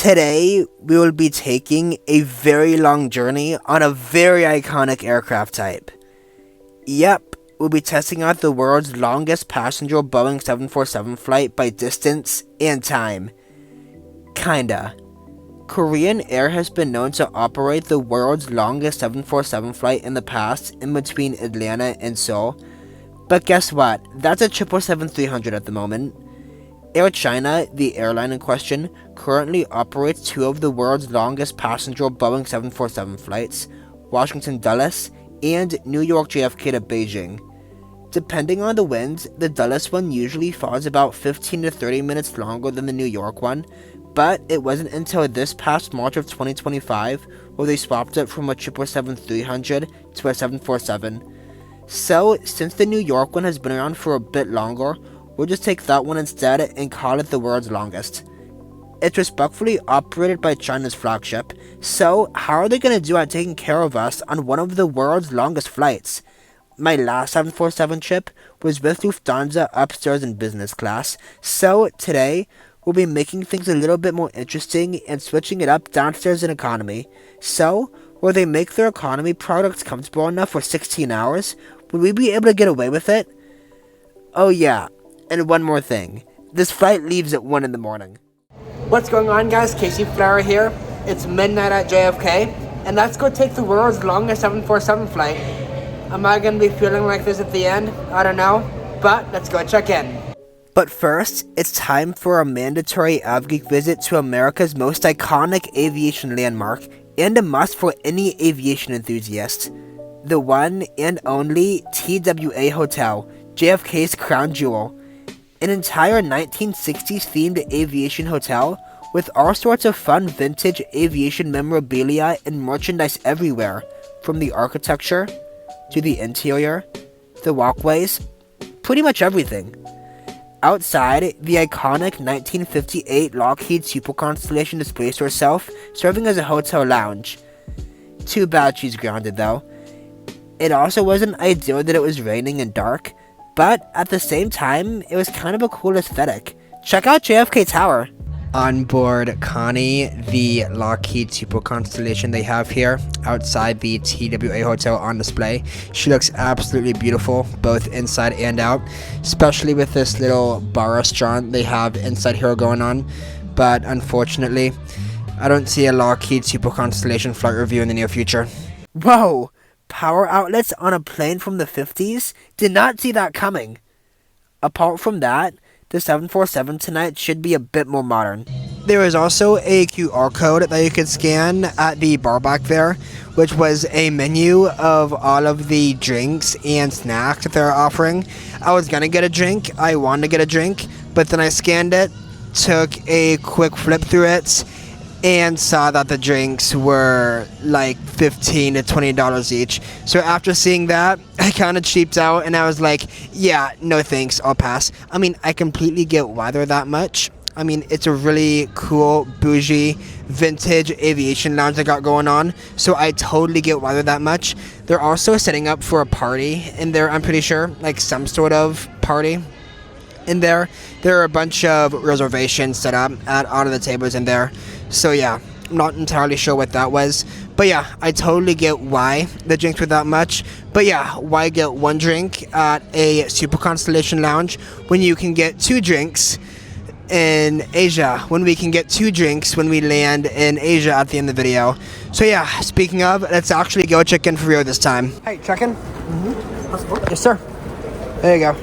Today, we will be taking a very long journey on a very iconic aircraft type. Yep, we'll be testing out the world's longest passenger Boeing 747 flight by distance and time. Kinda. Korean Air has been known to operate the world's longest 747 flight in the past in between Atlanta and Seoul. But guess what? That's a 777-300 at the moment. Air China, the airline in question, currently operates two of the world's longest passenger Boeing 747 flights, Washington Dulles and New York JFK to Beijing. Depending on the winds, the Dulles one usually falls about 15 to 30 minutes longer than the New York one, but it wasn't until this past March of 2025 where they swapped it from a 777-300 to a 747. So, since the New York one has been around for a bit longer, we'll just take that one instead and call it the world's longest. It's respectfully operated by China's flagship, so how are they going to do at taking care of us on one of the world's longest flights? My last 747 trip was with Lufthansa upstairs in business class, so today we'll be making things a little bit more interesting and switching it up downstairs in economy. So, will they make their economy products comfortable enough for 16 hours? Would we be able to get away with it? Oh yeah. And one more thing, this flight leaves at 1 in the morning. What's going on, guys? Casey Flower here. It's midnight at JFK, and let's go take the world's longest 747 flight. Am I going to be feeling like this at the end? I don't know, but let's go check in. But first, it's time for a mandatory AvGeek visit to America's most iconic aviation landmark, and a must for any aviation enthusiast. The one and only TWA Hotel, JFK's crown jewel. An entire 1960s themed aviation hotel with all sorts of fun vintage aviation memorabilia and merchandise everywhere, from the architecture to the interior, the walkways, pretty much everything. Outside, the iconic 1958 Lockheed Super Constellation displays herself, serving as a hotel lounge. Too bad she's grounded though. It also wasn't ideal that it was raining and dark, but at the same time, it was kind of a cool aesthetic. Check out JFK Tower. On board Connie, the Lockheed Super Constellation they have here outside the TWA Hotel on display. She looks absolutely beautiful, both inside and out, especially with this little bar restaurant they have inside here going on. But unfortunately, I don't see a Lockheed Super Constellation flight review in the near future. Whoa! Power outlets on a plane from the 50s? Did not see that coming. Apart from that, the 747 tonight should be a bit more modern. There is also a QR code that you could scan at the bar back there, which was a menu of all of the drinks and snacks that they're offering. I was gonna get a drink, I wanted to get a drink, but then I scanned it, took a quick flip through it, and saw that the drinks were like $15 to $20 each. So after seeing that, I kind of cheaped out and I was like, yeah, no thanks, I'll pass. I mean, I completely get why they're that much. I mean, it's a really cool, bougie, vintage aviation lounge they got going on, so I totally get why they're that much. They're also setting up for a party in there, I'm pretty sure, like some sort of party in there. There are a bunch of reservations set up at all of the tables in there. So yeah, I'm not entirely sure what that was. But yeah, I totally get why the drinks were that much. But yeah, why get one drink at a Super Constellation lounge when you can get two drinks in Asia, when we can get two drinks when we land in Asia at the end of the video. So yeah, speaking of, let's actually go check in for real this time. Hey, check in? Mm-hmm. Yes, sir. There you go.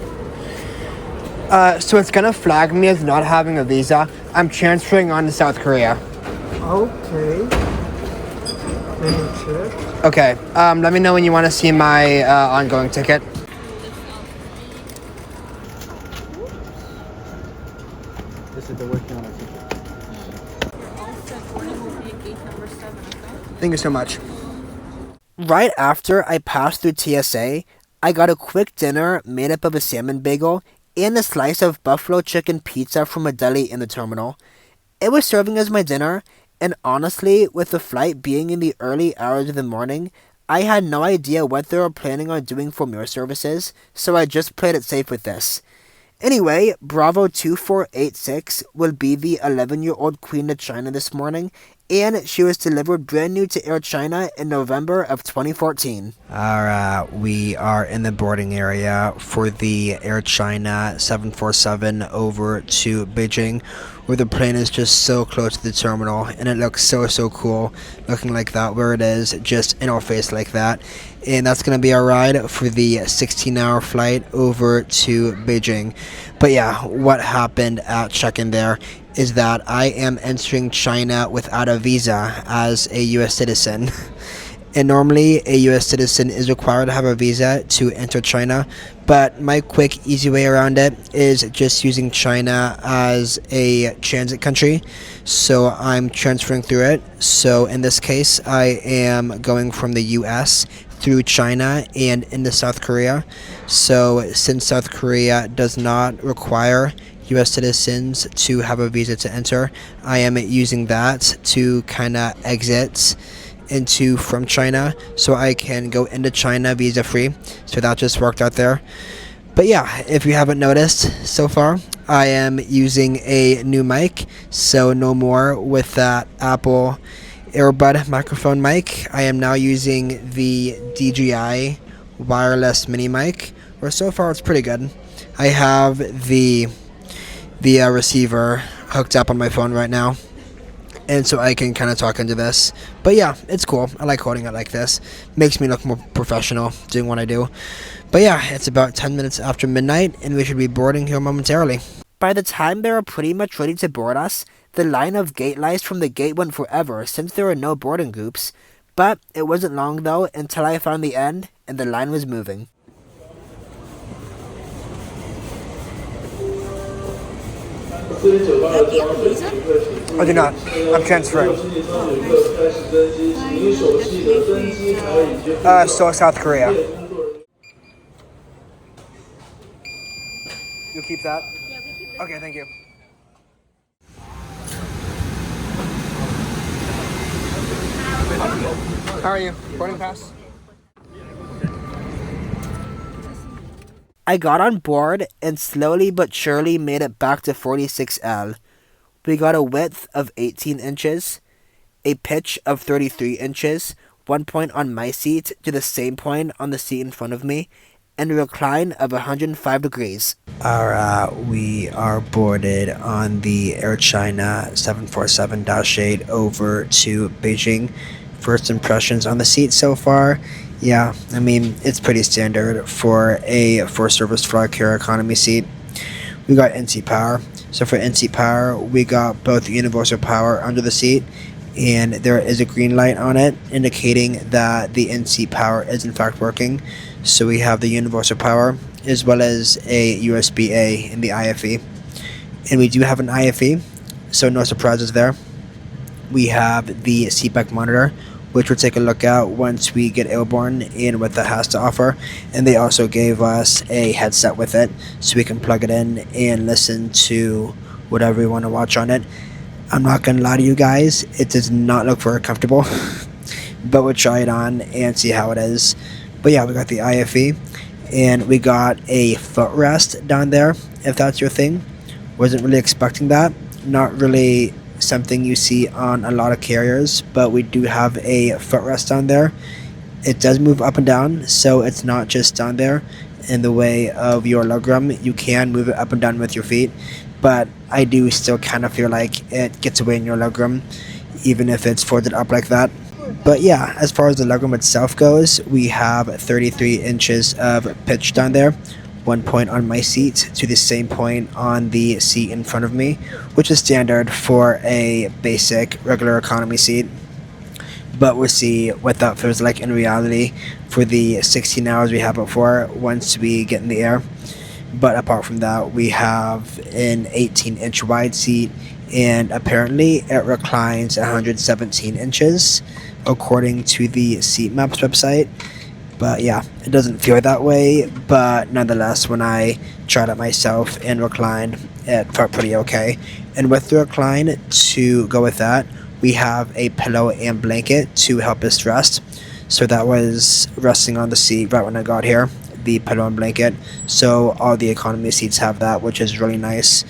So it's gonna flag me as not having a visa. I'm transferring on to South Korea. Okay. Let me check. Okay. Let me know when you want to see my ongoing ticket. This is the working on a ticket. Thank you so much. Right after I passed through TSA, I got a quick dinner made up of a salmon bagel and a slice of buffalo chicken pizza from a deli in the terminal. It was serving as my dinner, and honestly, with the flight being in the early hours of the morning, I had no idea what they were planning on doing for meal services, so I just played it safe with this. Anyway, Bravo 2486 will be the 11-year-old Queen of China this morning, and she was delivered brand new to Air China in November of 2014. Alright, we are in the boarding area for the Air China 747 over to Beijing, where the plane is just so close to the terminal, and it looks so cool, looking like that, where it is, just in our face like that. And that's going to be our ride for the 16-hour flight over to Beijing. But yeah, what happened at check-in there is that I am entering China without a visa as a U.S. citizen. And normally a U.S. citizen is required to have a visa to enter China, but my quick, easy way around it is just using China as a transit country. So I'm transferring through it. So in this case, I am going from the U.S. through China and into South Korea. So since South Korea does not require U.S. citizens to have a visa to enter, I am using that to kind of exit from China so I can go into China visa free. So that just worked out there. But yeah, if you haven't noticed so far, I am using a new mic, so no more with that Apple earbud microphone mic. I am now using the DJI wireless mini mic, where so far it's pretty good. I have the receiver hooked up on my phone right now, and so I can kind of talk into this. But yeah, it's cool. I like holding it like this. Makes me look more professional doing what I do. But yeah, it's about 10 minutes after midnight, and we should be boarding here momentarily. By the time they were pretty much ready to board us, the line of gate lights from the gate went forever since there were no boarding groups. But it wasn't long though until I found the end, and the line was moving. I do not. I'm transferring. So South Korea. You'll keep that? Okay, thank you. How are you? Boarding pass? I got on board and slowly but surely made it back to 46L. We got a width of 18 inches, a pitch of 33 inches, 1 point on my seat to the same point on the seat in front of me, and a recline of 105 degrees. Alright, we are boarded on the Air China 747-8 over to Beijing. First impressions on the seat so far. Yeah, I mean, it's pretty standard for a first-service flight carrier economy seat. We got in-seat power. So for in-seat power, we got both universal power under the seat, and there is a green light on it indicating that the in-seat power is in fact working. So we have the universal power as well as a USB-A in the IFE. And we do have an IFE, so no surprises there. We have the seatback monitor, which we'll take a look at once we get airborne and what that has to offer. And they also gave us a headset with it, so we can plug it in and listen to whatever we want to watch on it. I'm not going to lie to you guys, it does not look very comfortable, but we'll try it on and see how it is. But yeah, we got the IFE, and we got a footrest down there, if that's your thing. Wasn't really expecting that. Not really something you see on a lot of carriers, but we do have a footrest down there. It does move up and down, so it's not just down there in the way of your legroom. You can move it up and down with your feet, but I do still kind of feel like it gets away in your legroom, even if it's folded up like that. But yeah, as far as the legroom itself goes, we have 33 inches of pitch down there. 1 point on my seat to the same point on the seat in front of me, which is standard for a basic regular economy seat. But we'll see what that feels like in reality for the 16 hours we have it for once we get in the air. But apart from that, we have an 18-inch wide seat, and apparently it reclines 117 inches according to the Seat Maps website. But yeah, it doesn't feel that way, but nonetheless, when I tried it myself and reclined, it felt pretty okay. And with the recline, to go with that, we have a pillow and blanket to help us rest. So that was resting on the seat right when I got here. the pylon blanket, so all the economy seats have that, which is really nice.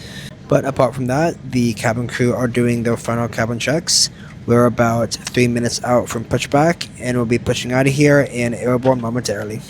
But apart from that, the cabin crew are doing their final cabin checks. We're about 3 minutes out from pushback, and we'll be pushing out of here and airborne momentarily.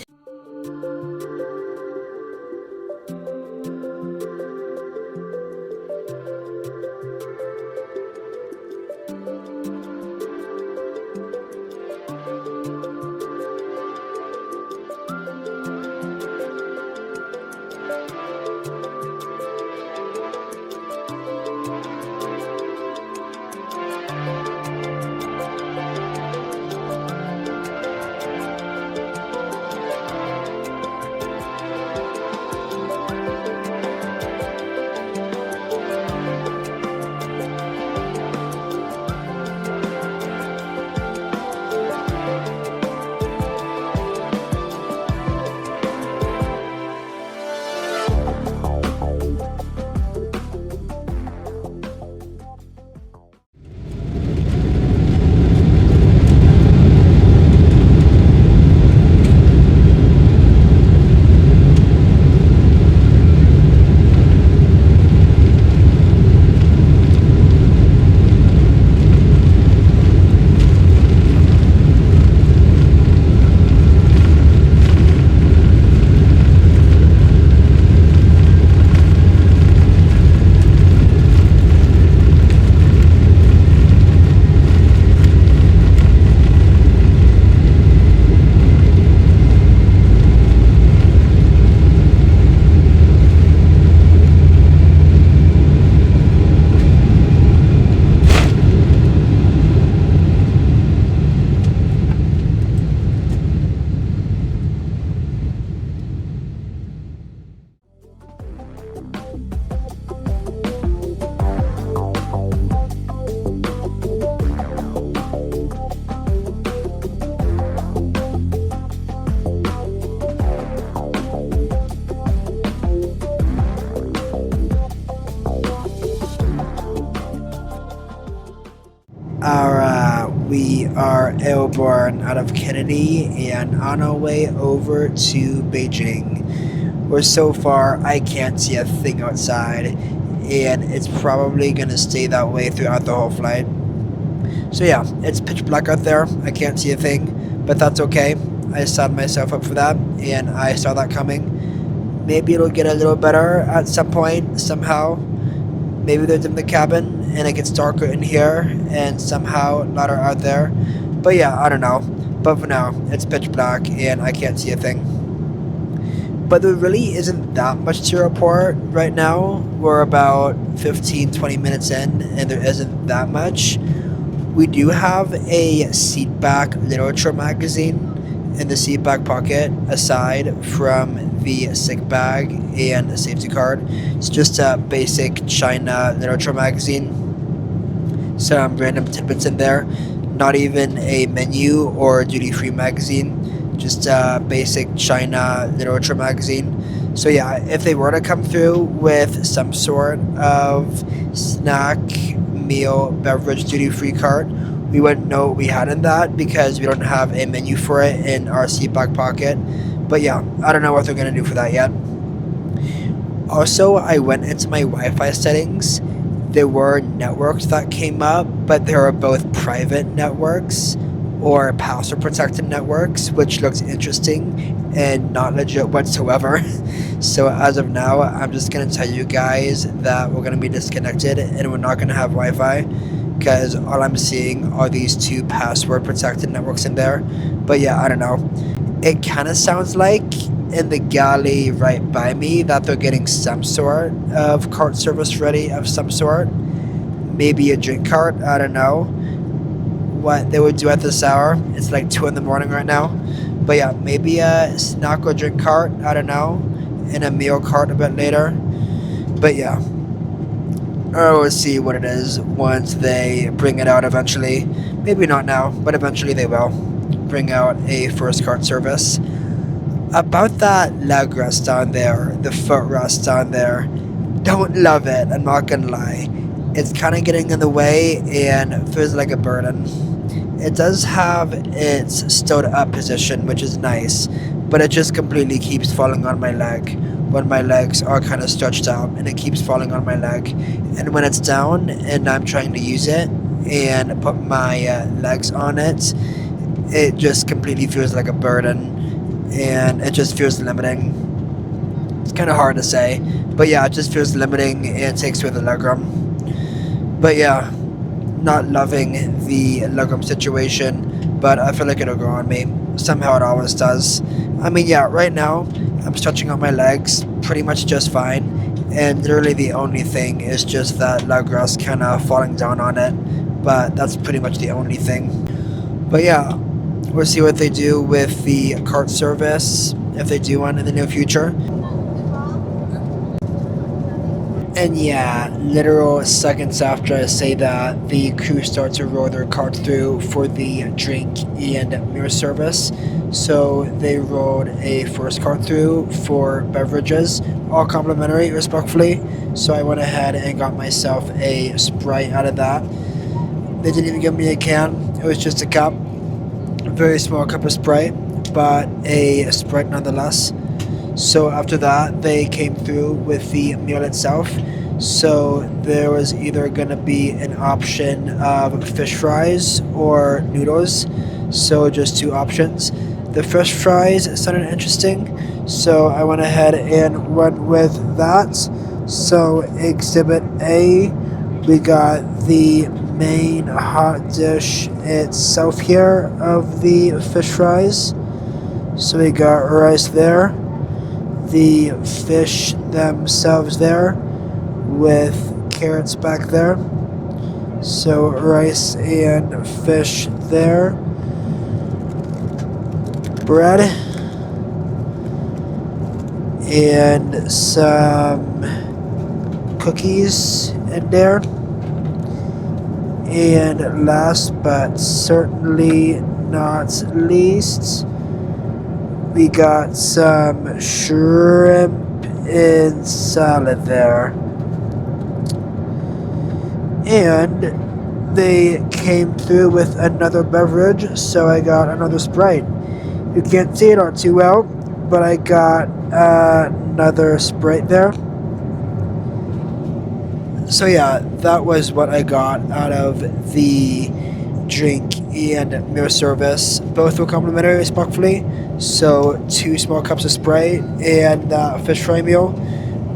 We are airborne out of Kennedy and on our way over to Beijing. Where so far I can't see a thing outside, and it's probably gonna stay that way throughout the whole flight. So yeah, it's pitch black out there. I can't see a thing, but that's okay. I set myself up for that, and I saw that coming. Maybe it'll get a little better at some point, somehow. Maybe they're in the cabin and it gets darker in here and somehow lighter out there. But yeah, I don't know. But for now, it's pitch black and I can't see a thing. But there really isn't that much to report right now. We're about 15-20 minutes in and there isn't that much. We do have a seat back literature magazine in the seat back pocket aside from the sick bag and a safety card. It's just a basic China literature magazine. Some random tidbits in there. Not even a menu or duty-free magazine. Just a basic China literature magazine. So yeah, if they were to come through with some sort of snack, meal, beverage duty-free cart, we wouldn't know what we had in that because we don't have a menu for it in our seat back pocket. But yeah, I don't know what they're going to do for that yet. Also, I went into my Wi-Fi settings. There were networks that came up, but they are both private networks or password protected networks, which looks interesting and not legit whatsoever. So as of now, I'm just going to tell you guys that we're going to be disconnected and we're not going to have Wi-Fi because all I'm seeing are these two password protected networks in there. But yeah, I don't know. It kind of sounds like in the galley right by me that they're getting some sort of cart service ready of some sort. Maybe a drink cart, I don't know what they would do at this hour. It's like 2 in the morning right now. But yeah, maybe a snack or drink cart, I don't know, and a meal cart a bit later. But yeah, we'll see what it is once they bring it out eventually. Maybe not now, but eventually they will bring out a first cart service. About that leg rest down there, the footrest down there, don't love it, I'm not gonna lie. It's kind of getting in the way and feels like a burden. It does have its stood up position, which is nice, but it just completely keeps falling on my leg when my legs are kind of stretched out, and it keeps falling on my leg. And when it's down and I'm trying to use it and put my legs on it, it just completely feels like a burden, and it just feels limiting. It's kind of hard to say, but yeah, it just feels limiting and it takes away the legroom. But yeah, not loving the legroom situation, but I feel like it'll grow on me. Somehow it always does. I mean, yeah, right now I'm stretching out my legs pretty much just fine, and literally the only thing is just that leg rest kind of falling down on it, but that's pretty much the only thing. But yeah, we'll see what they do with the cart service, if they do one in the near future. And yeah, literal seconds after I say that, the crew starts to roll their cart through for the drink and meal service. So they rolled a first cart through for beverages, all complimentary, respectfully. So I went ahead and got myself a Sprite out of that. They didn't even give me a can, it was just a cup. A very small cup of Sprite, but a Sprite nonetheless. So after that, they came through with the meal itself. So there was either going to be an option of fish fries or noodles. So just two options. The fish fries sounded interesting, so I went ahead and went with that. So exhibit A, we got the main hot dish itself here of the fish fries. So we got rice there, the fish themselves there with carrots back there. So rice and fish there, bread and some cookies in there, and last but certainly not least, we got some shrimp and salad there. And they came through with another beverage, so I got another Sprite. You can't see it all too well, but I got another Sprite there. So yeah, that was what I got out of the drink and meal service. Both were complimentary, respectfully. So 2 small cups of Sprite and fish fry meal.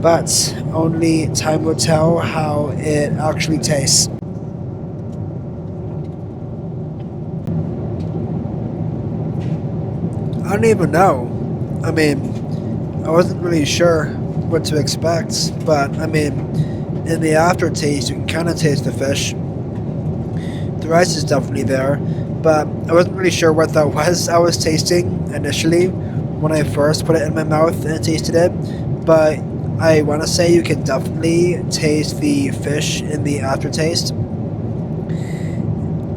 But only time will tell how it actually tastes. I don't even know. I mean, I wasn't really sure what to expect, but I mean, in the aftertaste, you can kind of taste the fish. The rice is definitely there, but I wasn't really sure what that was I was tasting initially when I first put it in my mouth and tasted it, but I want to say you can definitely taste the fish in the aftertaste.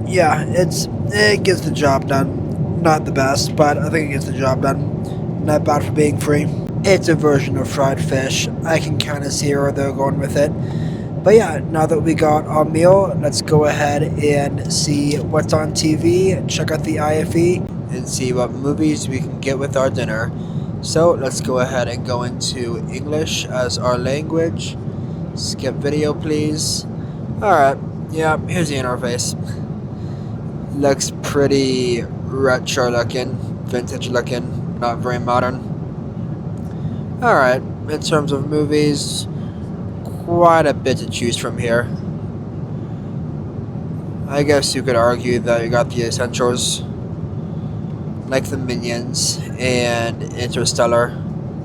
Yeah, it gets the job done. Not the best, but I think it gets the job done. Not bad for being free. It's a version of fried fish. I can kind of see where they're going with it. But yeah, now that we got our meal, let's go ahead and see what's on TV, check out the IFE, and see what movies we can get with our dinner. So let's go ahead and go into English as our language. Skip video, please. Alright, yeah, here's the interface. Looks pretty retro looking, vintage looking, not very modern. Alright, in terms of movies, quite a bit to choose from here. I guess you could argue that you got the essentials, like the Minions and Interstellar.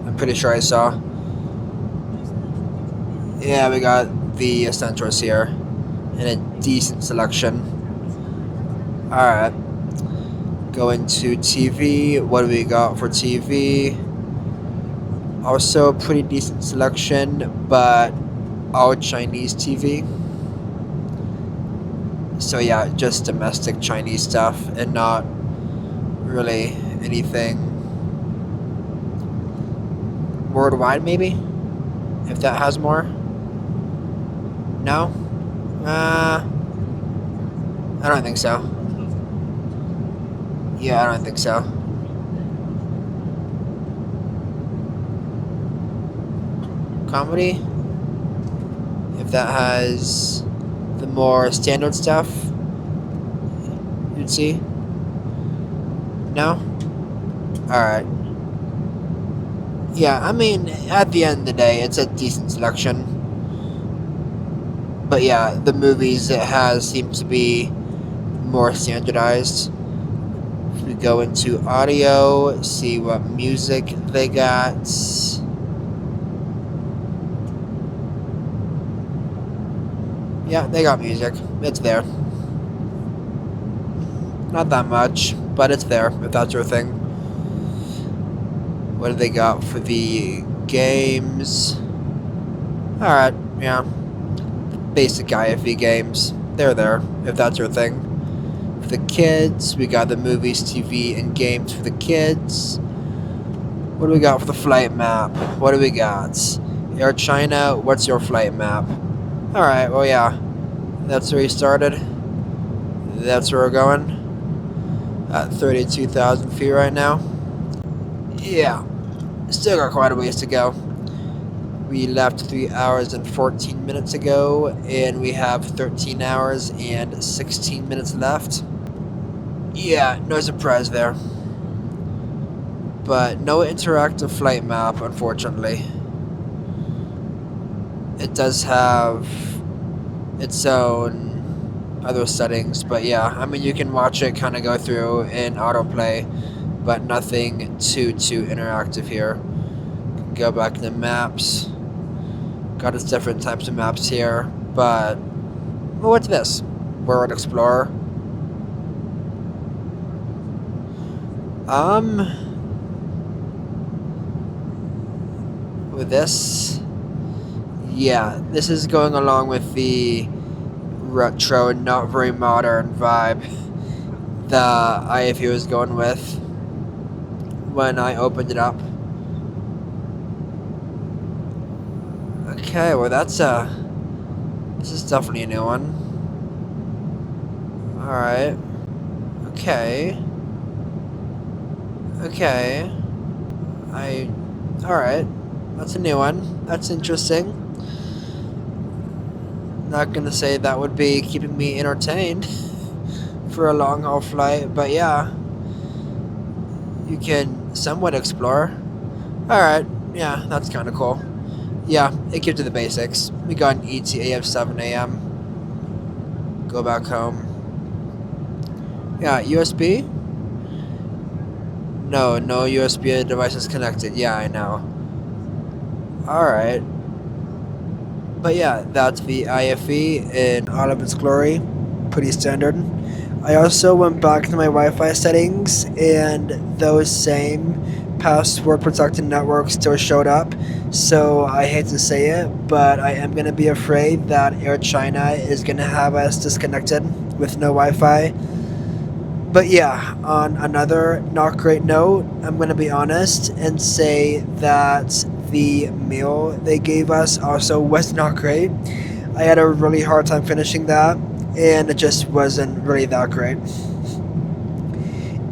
I'm pretty sure I saw. Yeah, we got the essentials here in a decent selection. Alright, going to TV. What do we got for TV? Also pretty decent selection, but all Chinese TV. So yeah, just domestic Chinese stuff and not really anything worldwide, maybe, if that has more. No? I don't think so. Yeah, I don't think so. Comedy? If that has the more standard stuff, you'd see? No? Alright. Yeah, I mean, at the end of the day, it's a decent selection. But yeah, the movies it has seem to be more standardized. If we go into audio, see what music they got. Yeah, they got music. It's there. Not that much, but it's there, if that's your thing. What do they got for the games? Alright, yeah. Basic IFE games. They're there, if that's your thing. For the kids, we got the movies, TV, and games for the kids. What do we got for the flight map? What do we got? Air China, what's your flight map? Alright, well yeah. That's where we started. That's where we're going. At 32,000 feet right now. Yeah. Still got quite a ways to go. We left 3 hours and 14 minutes ago, and we have 13 hours and 16 minutes left. Yeah, no surprise there. But no interactive flight map, unfortunately. It does have its own other settings, but yeah, I mean, you can watch it kind of go through in autoplay, but nothing too interactive here. Go back to the maps. Got its different types of maps here, but well, what's this? World Explorer. With this, yeah, this is going along with the retro, not very modern vibe that IFU was going with when I opened it up. Okay, well this is definitely a new one. Alright. Okay. Alright. That's a new one. That's interesting. Not gonna say that would be keeping me entertained for a long haul flight, but yeah. You can somewhat explore. Alright, yeah, that's kinda cool. Yeah, it gives you the basics. We got an ETA of 7 a.m. Go back home. Yeah, USB? No USB devices connected. Yeah, I know. Alright. But yeah, that's the IFE in all of its glory. Pretty standard. I also went back to my Wi-Fi settings, and those same password protected networks still showed up. So I hate to say it, but I am going to be afraid that Air China is going to have us disconnected with no Wi-Fi. But yeah, on another not great note, I'm going to be honest and say that the meal they gave us also was not great. I had a really hard time finishing that, and it just wasn't really that great.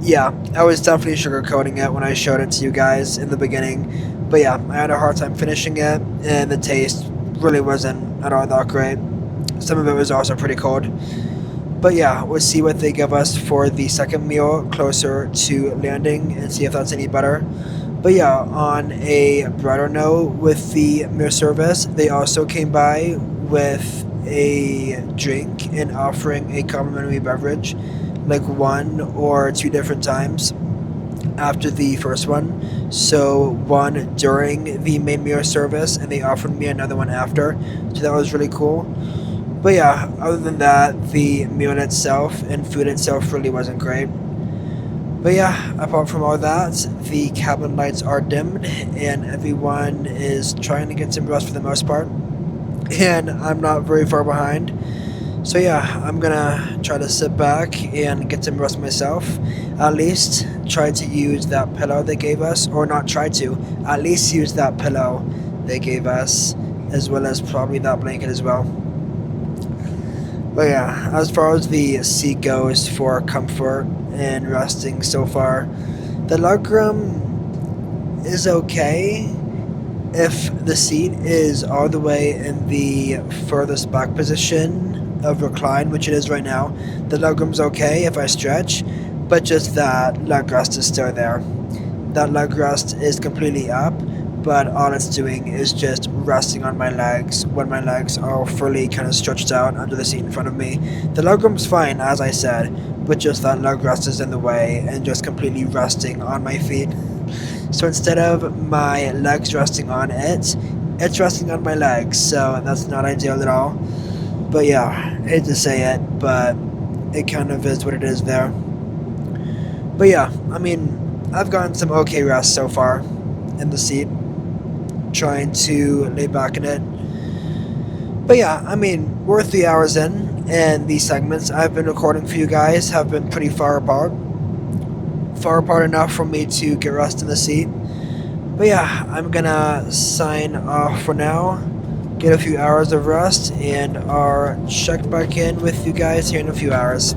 Yeah, I was definitely sugarcoating it when I showed it to you guys in the beginning. But yeah, I had a hard time finishing it, and the taste really wasn't at all that great. Some of it was also pretty cold. But yeah, we'll see what they give us for the second meal closer to landing and see if that's any better. But yeah, on a broader note, with the meal service, they also came by with a drink and offering a complimentary beverage, like 1 or 2 different times after the first one. So one during the main meal service, and they offered me another one after. So that was really cool. But yeah, other than that, the meal itself and food itself really wasn't great. But yeah, apart from all that, the cabin lights are dimmed, and everyone is trying to get some rest for the most part. And I'm not very far behind. So yeah, I'm gonna try to sit back and get some rest myself. At least try to use that pillow they gave us, or not try to, at least use that pillow they gave us, as well as probably that blanket as well. But yeah, as far as the seat goes for comfort and resting so far, the legroom is okay. If the seat is all the way in the furthest back position of recline, which it is right now, the legroom's okay if I stretch, but just that leg rest is still there. That leg rest is completely up, but all it's doing is just resting on my legs when my legs are fully kind of stretched out under the seat in front of me. The legroom's fine, as I said, but just that leg rest is in the way and just completely resting on my feet. So instead of my legs resting on it, it's resting on my legs, so that's not ideal at all. But yeah, hate to say it, but it kind of is what it is there. But yeah, I mean, I've gotten some okay rest so far in the seat, trying to lay back in it. But yeah, I mean, we're 3 hours in, and these segments I've been recording for you guys have been pretty far apart. Far apart enough for me to get rest in the seat. But yeah, I'm gonna sign off for now, get a few hours of rest, and I'll check back in with you guys here in a few hours.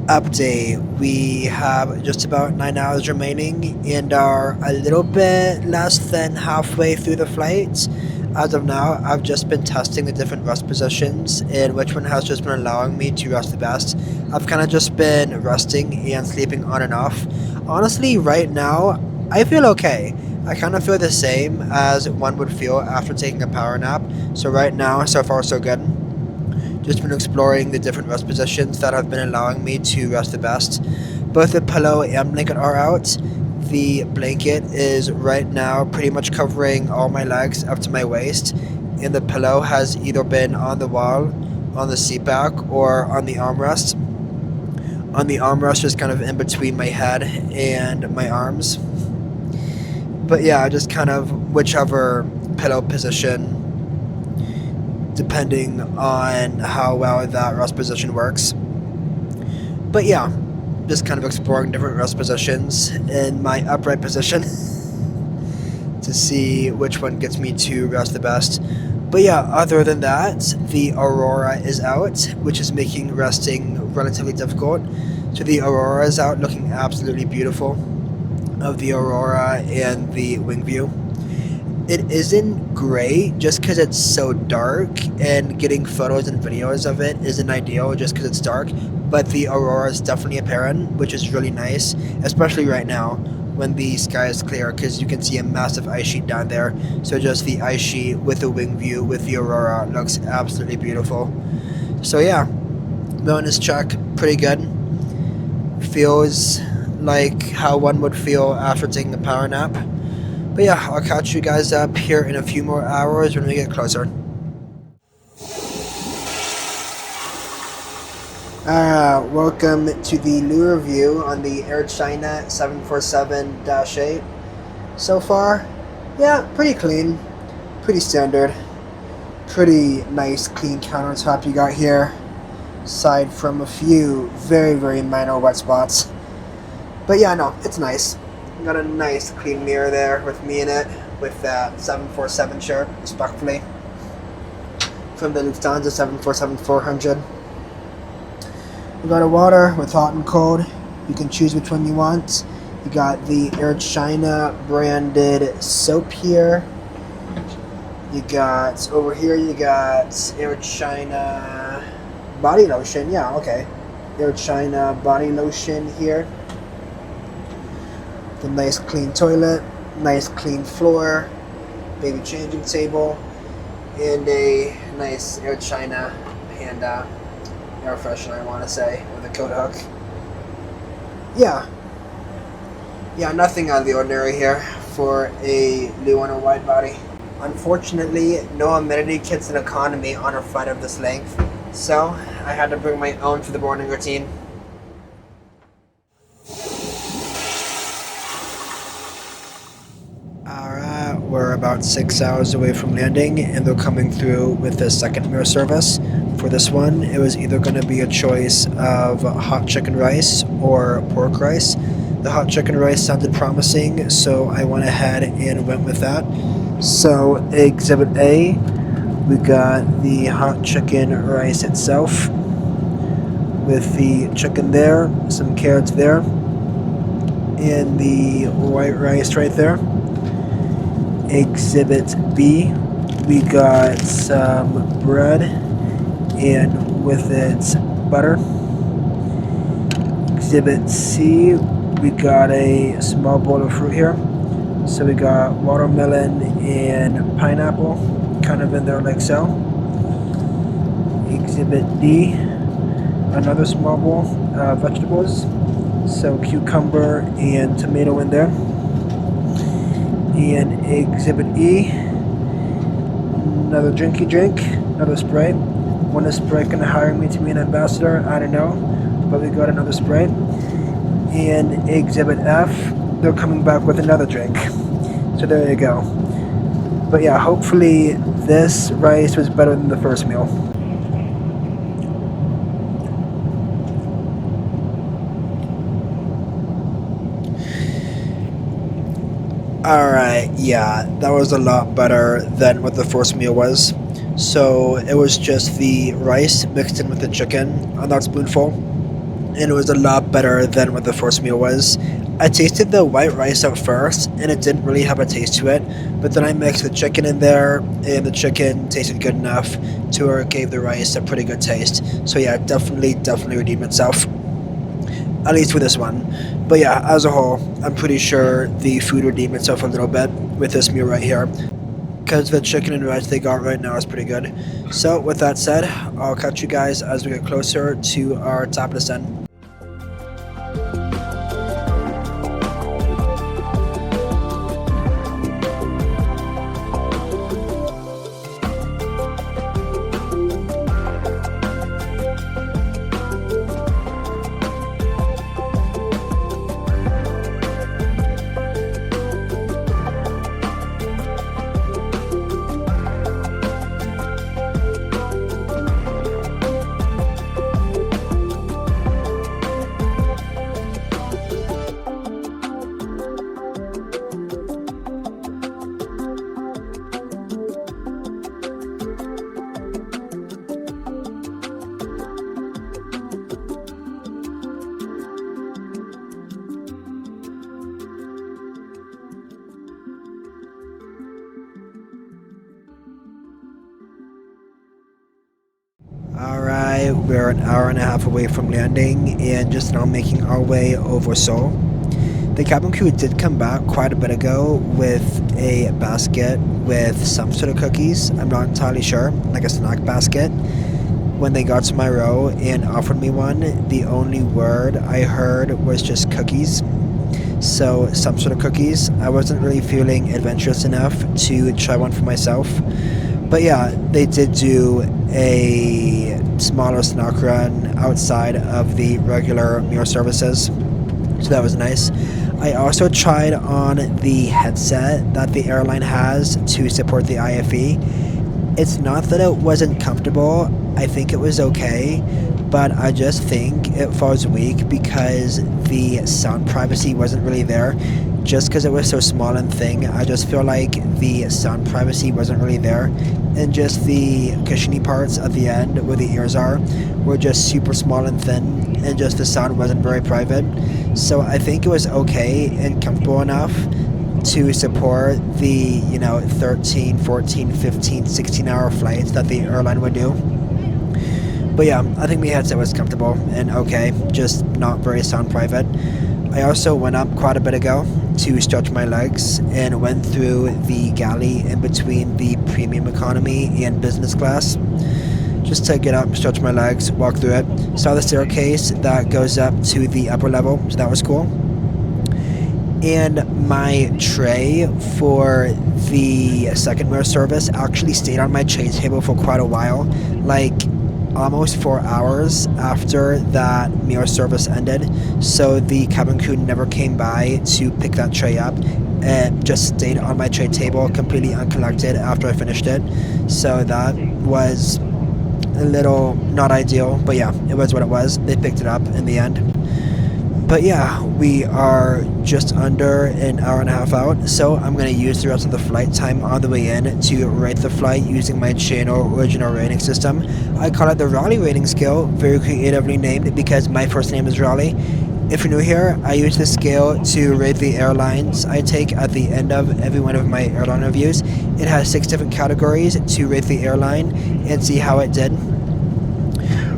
Update. We have just about 9 hours remaining and are a little bit less than halfway through the flight. As of now, I've just been testing the different rest positions and which one has just been allowing me to rest the best. I've kind of just been resting and sleeping on and off. Honestly, right now, I feel okay. I kind of feel the same as one would feel after taking a power nap. So right now, so far so good. Just been exploring the different rest positions that have been allowing me to rest the best. Both the pillow and blanket are out. The blanket is right now pretty much covering all my legs up to my waist, and the pillow has either been on the wall, on the seat back, or on the armrest. On the armrest, just kind of in between my head and my arms. But yeah, just kind of whichever pillow position, depending on how well that rest position works. But yeah, just kind of exploring different rest positions in my upright position to see which one gets me to rest the best. But yeah, other than that, the aurora is out, which is making resting relatively difficult. So the aurora is out, looking absolutely beautiful, of the aurora and the wing view. It isn't great just because it's so dark, and getting photos and videos of it isn't ideal just because it's dark, but the aurora is definitely apparent, which is really nice, especially right now when the sky is clear, because you can see a massive ice sheet down there. So just the ice sheet with the wing view with the aurora looks absolutely beautiful. So yeah, wellness check, pretty good. Feels like how one would feel after taking a power nap. But yeah, I'll catch you guys up here in a few more hours when we get closer. Welcome to the new review on the Air China 747-8. So far, yeah, pretty clean, pretty standard, pretty nice clean countertop you got here, aside from a few very, very minor wet spots. But yeah, no, it's nice. Got a nice clean mirror there with me in it, with that 747 shirt, respectfully, from the Lufthansa 747-400. You got a water with hot and cold. You can choose which one you want. You got the Air China branded soap here. You got, over here you got Air China body lotion. Yeah, okay. Air China body lotion here. The nice clean toilet, nice clean floor, baby changing table, and a nice Air China Panda air freshener, I want to say, with a coat hook. Yeah, nothing out of the ordinary here for a new one, a wide body. Unfortunately, no amenity kits in economy on a flight of this length, so I had to bring my own for the boarding routine. Alright, we're about 6 hours away from landing, and they're coming through with the second meal service. For this one, it was either going to be a choice of hot chicken rice or pork rice. The hot chicken rice sounded promising, so I went ahead and went with that. So, Exhibit A, we got the hot chicken rice itself, with the chicken there, some carrots there, and the white rice right there. Exhibit B, we got some bread and with it butter. Exhibit C, we got a small bowl of fruit here. So we got watermelon and pineapple kind of in there like so. Exhibit D, another small bowl of vegetables. So cucumber and tomato in there. And Exhibit E, another drinky drink, another Sprite. When is Sprite gonna hire me to be an ambassador? I don't know, but we got another Sprite. And Exhibit F, they're coming back with another drink. So there you go. But yeah, hopefully this rice was better than the first meal. Alright, yeah, that was a lot better than what the first meal was. So it was just the rice mixed in with the chicken on that spoonful, and it was a lot better than what the first meal was. I tasted the white rice at first, and it didn't really have a taste to it, but then I mixed the chicken in there, and the chicken tasted good enough to where it gave the rice a pretty good taste. So yeah, definitely redeemed itself. At least for this one. But yeah, as a whole, I'm pretty sure the food redeemed itself a little bit with this meal right here, because the chicken and rice they got right now is pretty good. So with that said, I'll catch you guys as we get closer to our top descent. Alright, we're an hour and a half away from landing and just now making our way over Seoul. The cabin crew did come back quite a bit ago with a basket with some sort of cookies. I'm not entirely sure, like a snack basket. When they got to my row and offered me one, the only word I heard was just cookies. So some sort of cookies. I wasn't really feeling adventurous enough to try one for myself. But yeah, they did do a smaller snack run outside of the regular meal services, so that was nice. I also tried on the headset that the airline has to support the IFE. It's not that it wasn't comfortable, I think it was okay, but I just think it falls weak because the sound privacy wasn't really there. Just because it was so small and thin, I just feel like the sound privacy wasn't really there, and just the cushiony parts at the end where the ears are were just super small and thin, and just the sound wasn't very private. So I think it was okay and comfortable enough to support the 13, 14, 15, 16 hour flights that the airline would do. But yeah, I think the headset was comfortable and okay, just not very sound private. I also went up quite a bit ago to stretch my legs and went through the galley in between the premium economy and business class just to get up, stretch my legs, walk through it. Saw the staircase that goes up to the upper level, so that was cool. And my tray for the second mirror service actually stayed on my tray table for quite a while, like almost 4 hours after that mirror service ended. So the cabin crew never came by to pick that tray up. It just stayed on my tray table completely uncollected after I finished it. So that was a little not ideal, but yeah, it was what it was. They picked it up in the end. But yeah, we are just under an hour and a half out, so I'm going to use the rest of the flight time on the way in to rate the flight using my channel original rating system. I call it the Raleigh rating scale, very creatively named because my first name is Raleigh. If you're new here, I use this scale to rate the airlines I take at the end of every one of my airline reviews. It has 6 different categories to rate the airline and see how it did.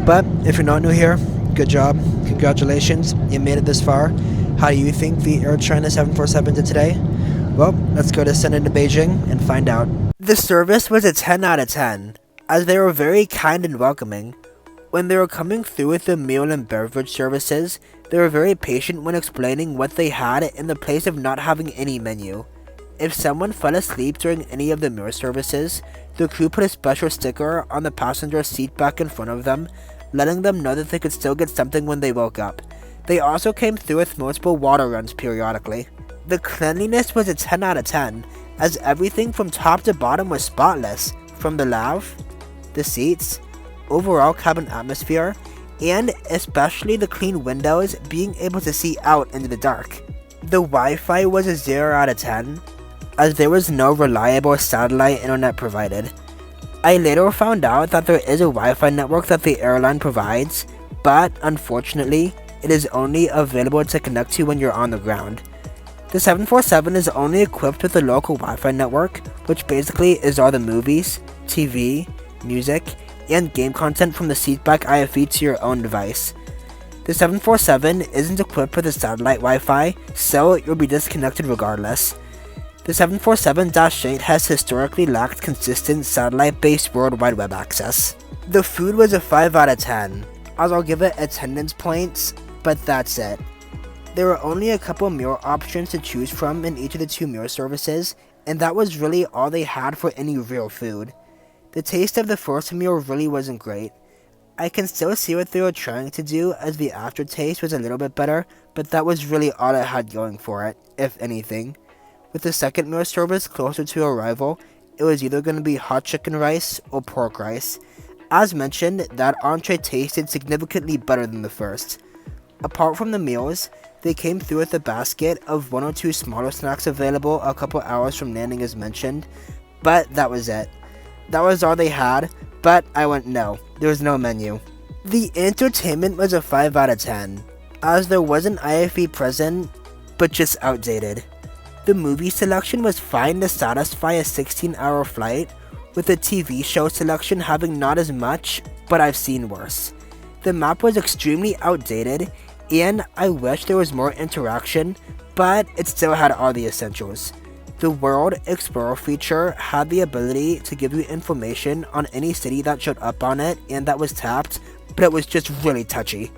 But if you're not new here, good job. Congratulations, you made it this far. How do you think the Air China 747 did today? Well, let's go to Atlanta and Beijing and find out. The service was a 10 out of 10, as they were very kind and welcoming. When they were coming through with the meal and beverage services, they were very patient when explaining what they had in the place of not having any menu. If someone fell asleep during any of the meal services, the crew put a special sticker on the passenger seat back in front of them, letting them know that they could still get something when they woke up. They also came through with multiple water runs periodically. The cleanliness was a 10 out of 10, as everything from top to bottom was spotless, from the lav, the seats, overall cabin atmosphere, and especially the clean windows being able to see out into the dark. The Wi-Fi was a 0 out of 10, as there was no reliable satellite internet provided. I later found out that there is a Wi-Fi network that the airline provides, but unfortunately, it is only available to connect to when you're on the ground. The 747 is only equipped with a local Wi-Fi network, which basically is all the movies, TV, music, and game content from the seatback IFE to your own device. The 747 isn't equipped with a satellite Wi-Fi, so you'll be disconnected regardless. The 747-8 has historically lacked consistent satellite-based World Wide Web access. The food was a 5 out of 10, as I'll give it attendance points, but that's it. There were only a couple meal options to choose from in each of the 2 meal services, and that was really all they had for any real food. The taste of the first meal really wasn't great. I can still see what they were trying to do, as the aftertaste was a little bit better, but that was really all it had going for it, if anything. With the second meal service closer to arrival, it was either going to be hot chicken rice or pork rice. As mentioned, that entree tasted significantly better than the first. Apart from the meals, they came through with a basket of 1 or 2 smaller snacks available a couple hours from landing as mentioned, but that was it. That was all they had, but I went no, there was no menu. The entertainment was a 5 out of 10, as there was an IFE present, but just outdated. The movie selection was fine to satisfy a 16-hour flight, with the TV show selection having not as much, but I've seen worse. The map was extremely outdated, and I wish there was more interaction, but it still had all the essentials. The World Explorer feature had the ability to give you information on any city that showed up on it and that was tapped, but it was just really touchy.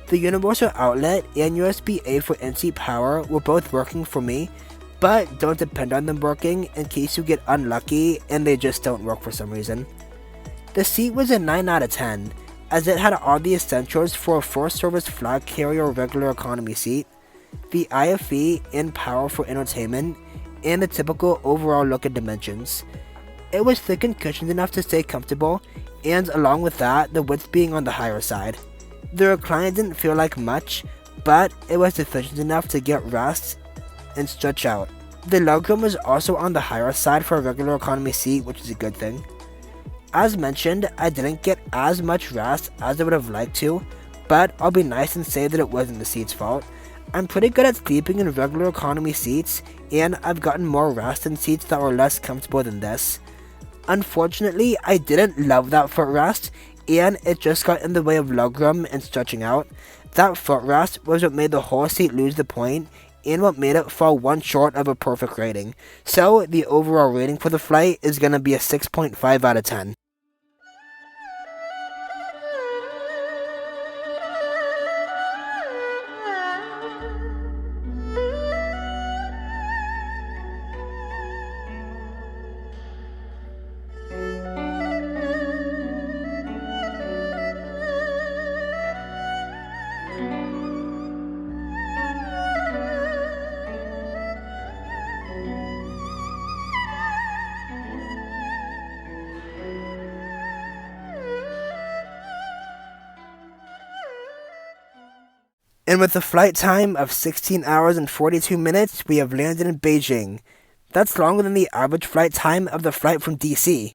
The universal outlet and USB-A for in-seat power were both working for me, but don't depend on them working in case you get unlucky and they just don't work for some reason. The seat was a 9 out of 10, as it had all the essentials for a first service flag carrier regular economy seat, the IFE and power for entertainment, and the typical overall look and dimensions. It was thick and cushioned enough to stay comfortable, and along with that, the width being on the higher side. The recline didn't feel like much, but it was sufficient enough to get rest and stretch out. The legroom was also on the higher side for a regular economy seat, which is a good thing. As mentioned, I didn't get as much rest as I would have liked to, but I'll be nice and say that it wasn't the seat's fault. I'm pretty good at sleeping in regular economy seats, and I've gotten more rest in seats that were less comfortable than this. Unfortunately, I didn't love that footrest, and it just got in the way of legroom and stretching out. That footrest was what made the whole seat lose the point, and what made it fall one short of a perfect rating. So, the overall rating for the flight is going to be a 6.5 out of 10. And with a flight time of 16 hours and 42 minutes, we have landed in Beijing. That's longer than the average flight time of the flight from DC.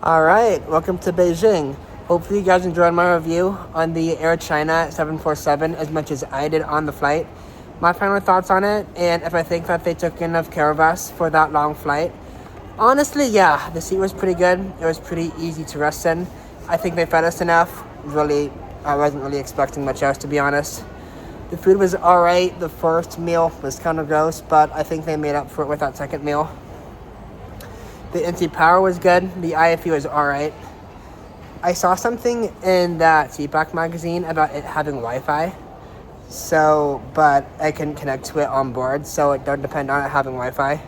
Alright, welcome to Beijing. Hopefully you guys enjoyed my review on the Air China 747 as much as I did on the flight. My final thoughts on it, and if I think that they took enough care of us for that long flight. Honestly, yeah, the seat was pretty good. It was pretty easy to rest in. I think they fed us enough. Really, I wasn't really expecting much else, to be honest. The food was alright. The first meal was kind of gross, but I think they made up for it with that second meal. The NC power was good. The IFE was alright. I saw something in that seatback magazine about it having Wi-Fi. But I couldn't connect to it on board, so it don't depend on it having Wi-Fi.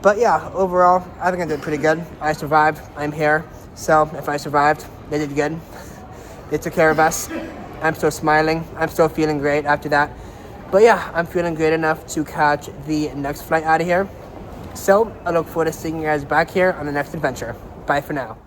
But yeah, overall, I think I did pretty good. I survived. I'm here. So if I survived, they did good. They took care of us. I'm still smiling. I'm still feeling great after that. But yeah, I'm feeling great enough to catch the next flight out of here. So I look forward to seeing you guys back here on the next adventure. Bye for now.